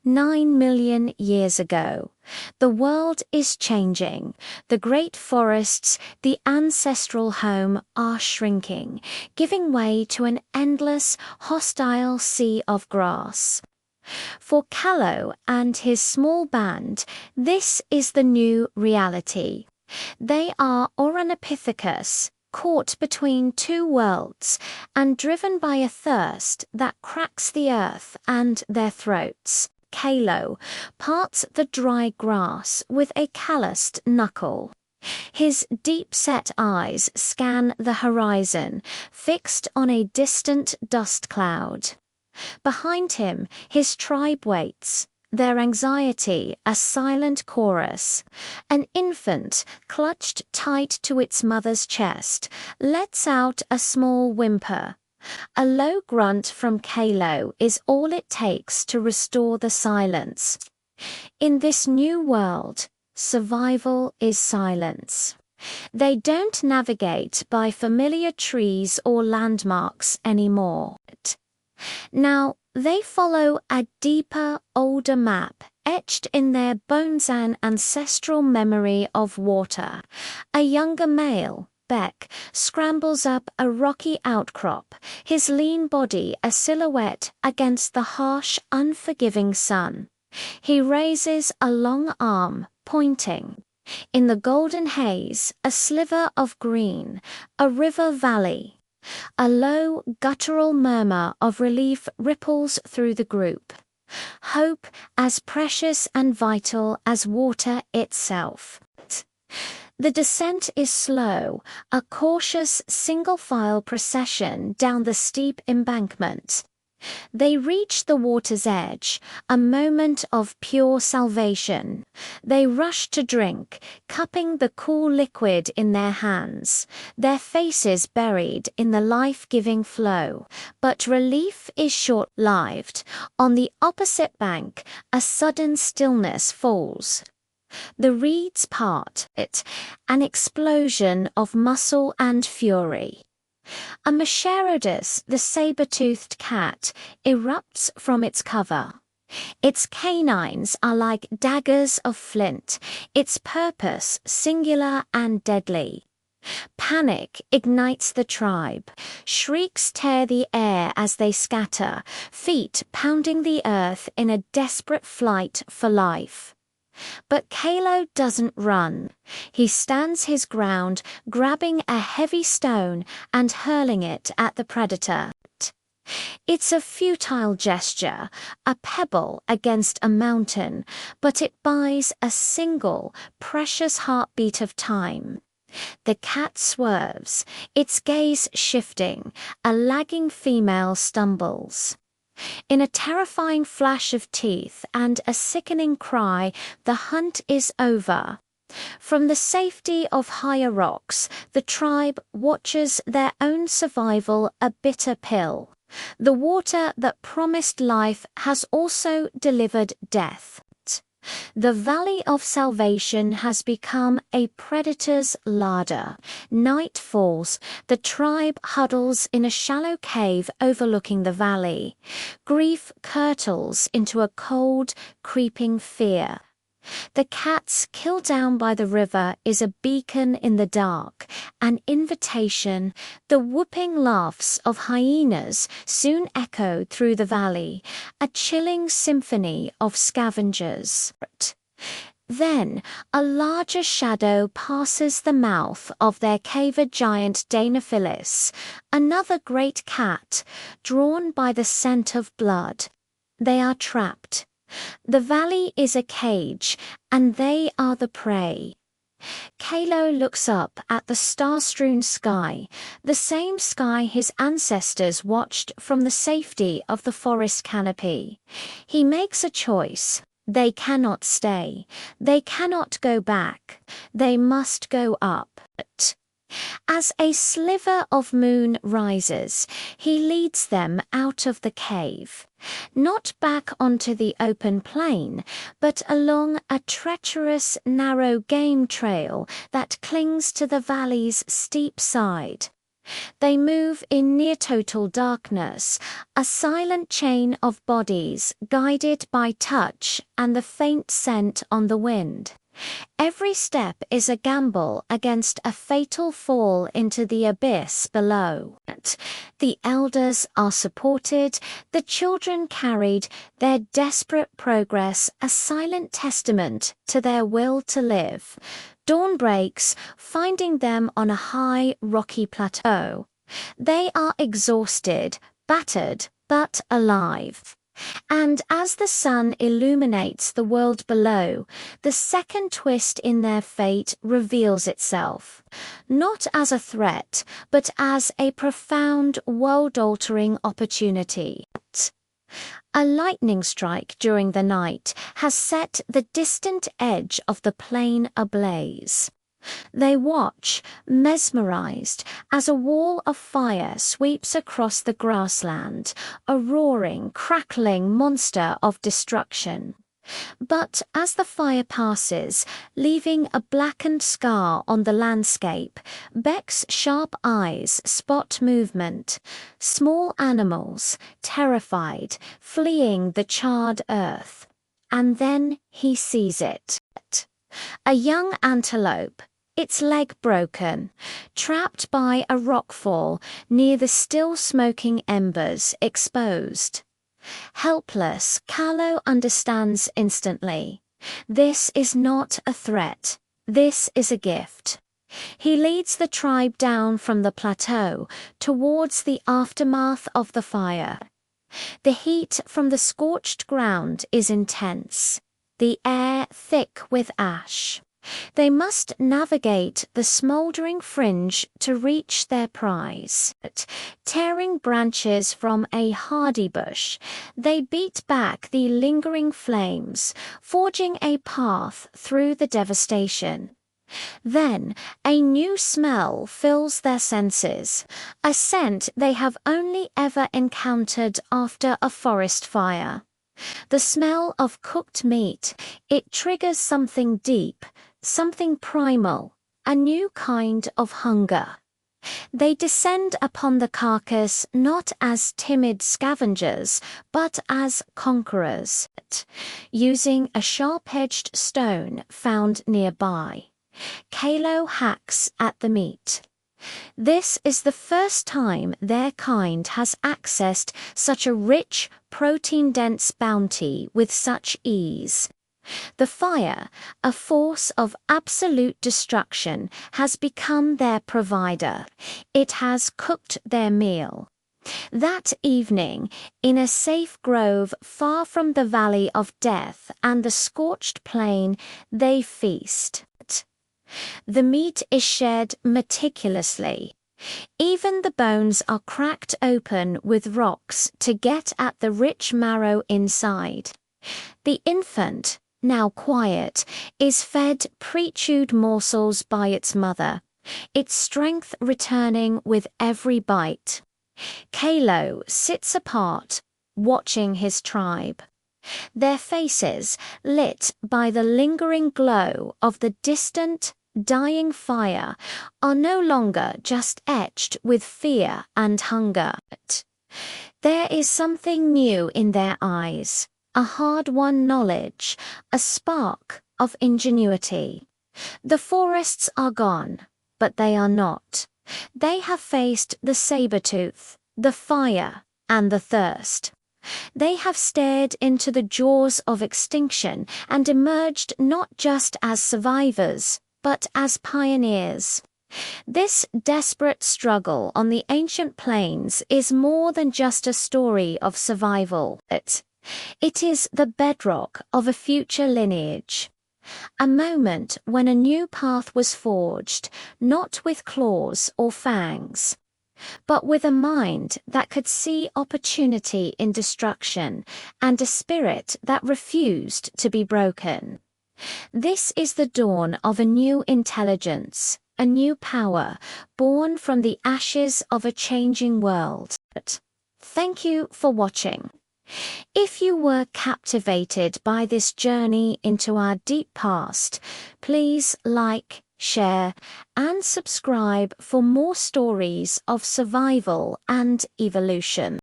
9 million years ago. The world is changing. The great forests, the ancestral home, are shrinking, giving way to an endless, hostile sea of grass. For Callow and his small band, this is the new reality. They are Ouranopithecus, caught between two worlds and driven by a thirst that cracks the earth and their throats. Callow parts the dry grass with a calloused knuckle. His deep-set eyes scan the horizon, fixed on a distant dust cloud. Behind him, his tribe waits, their anxiety a silent chorus. An infant, clutched tight to its mother's chest, lets out a small whimper. A low grunt from Callow is all it takes to restore the silence. In this new world, survival is silence. They don't navigate by familiar trees or landmarks anymore. Now, they follow a deeper, older map etched in their bones, an ancestral memory of water. A younger male, Beck, scrambles up a rocky outcrop, his lean body a silhouette against the harsh, unforgiving sun. He raises a long arm, pointing. In the golden haze, a sliver of green, a river valley. A low, guttural murmur of relief ripples through the group. Hope as precious and vital as water itself. The descent is slow, a cautious single-file procession down the steep embankment. They reach the water's edge, a moment of pure salvation. They rush to drink, cupping the cool liquid in their hands, their faces buried in the life-giving flow. But relief is short-lived. On the opposite bank, a sudden stillness falls. The reeds part, an explosion of muscle and fury. A Machairodus, the saber-toothed cat, erupts from its cover. Its canines are like daggers of flint, its purpose singular and deadly. Panic ignites the tribe. Shrieks tear the air as they scatter, feet pounding the earth in a desperate flight for life. But Callow doesn't run. He stands his ground, grabbing a heavy stone and hurling it at the predator. It's a futile gesture, a pebble against a mountain, but it buys a single, precious heartbeat of time. The cat swerves, its gaze shifting. A lagging female stumbles. In a terrifying flash of teeth and a sickening cry, the hunt is over. From the safety of higher rocks, the tribe watches their own survival a bitter pill. The water that promised life has also delivered death. The Valley of Salvation has become a predator's larder. Night falls. The tribe huddles in a shallow cave overlooking the valley. Grief curdles into a cold, creeping fear. The cats killed down by the river is a beacon in the dark, an invitation. The whooping laughs of hyenas soon echo through the valley, a chilling symphony of scavengers. Then a larger shadow passes the mouth of their caver giant Danaphyllis, another great cat, drawn by the scent of blood. They are trapped. The valley is a cage, and they are the prey. Callow looks up at the star-strewn sky, the same sky his ancestors watched from the safety of the forest canopy. He makes a choice. They cannot stay. They cannot go back. They must go up. As a sliver of moon rises, he leads them out of the cave. Not back onto the open plain, but along a treacherous, narrow game trail that clings to the valley's steep side. They move in near total darkness, a silent chain of bodies guided by touch and the faint scent on the wind. Every step is a gamble against a fatal fall into the abyss below. The elders are supported, the children carried, their desperate progress a silent testament to their will to live. Dawn breaks, finding them on a high, rocky plateau. They are exhausted, battered, but alive. And as the sun illuminates the world below, the second twist in their fate reveals itself, not as a threat, but as a profound, world-altering opportunity. A lightning strike during the night has set the distant edge of the plain ablaze. They watch, mesmerized, as a wall of fire sweeps across the grassland, a roaring, crackling monster of destruction. But as the fire passes, leaving a blackened scar on the landscape, Beck's sharp eyes spot movement. Small animals, terrified, fleeing the charred earth. And then he sees it. A young antelope, its leg broken, trapped by a rockfall near the still smoking embers, exposed. Helpless, Callow understands instantly. This is not a threat. This is a gift. He leads the tribe down from the plateau towards the aftermath of the fire. The heat from the scorched ground is intense, the air thick with ash. They must navigate the smouldering fringe to reach their prize. Tearing branches from a hardy bush, they beat back the lingering flames, forging a path through the devastation. Then a new smell fills their senses, a scent they have only ever encountered after a forest fire. The smell of cooked meat, it triggers something deep, something primal, a new kind of hunger. They descend upon the carcass not as timid scavengers, but as conquerors, using a sharp-edged stone found nearby. Kalo hacks at the meat. This is the first time their kind has accessed such a rich, protein-dense bounty with such ease. The fire, a force of absolute destruction, has become their provider. It has cooked their meal. That evening, in a safe grove far from the valley of death and the scorched plain, they feast. The meat is shared meticulously. Even the bones are cracked open with rocks to get at the rich marrow inside. The infant, now quiet, is fed pre-chewed morsels by its mother, its strength returning with every bite. Kalo sits apart, watching his tribe. Their faces, lit by the lingering glow of the distant, dying fire, are no longer just etched with fear and hunger. There is something new in their eyes, a hard-won knowledge, a spark of ingenuity. The forests are gone, but they are not. They have faced the saber-tooth, the fire, and the thirst. They have stared into the jaws of extinction and emerged not just as survivors, but as pioneers. This desperate struggle on the ancient plains is more than just a story of survival. It is the bedrock of a future lineage. A moment when a new path was forged, not with claws or fangs, but with a mind that could see opportunity in destruction and a spirit that refused to be broken. This is the dawn of a new intelligence, a new power, born from the ashes of a changing world. Thank you for watching. If you were captivated by this journey into our deep past, please like, share, and subscribe for more stories of survival and evolution.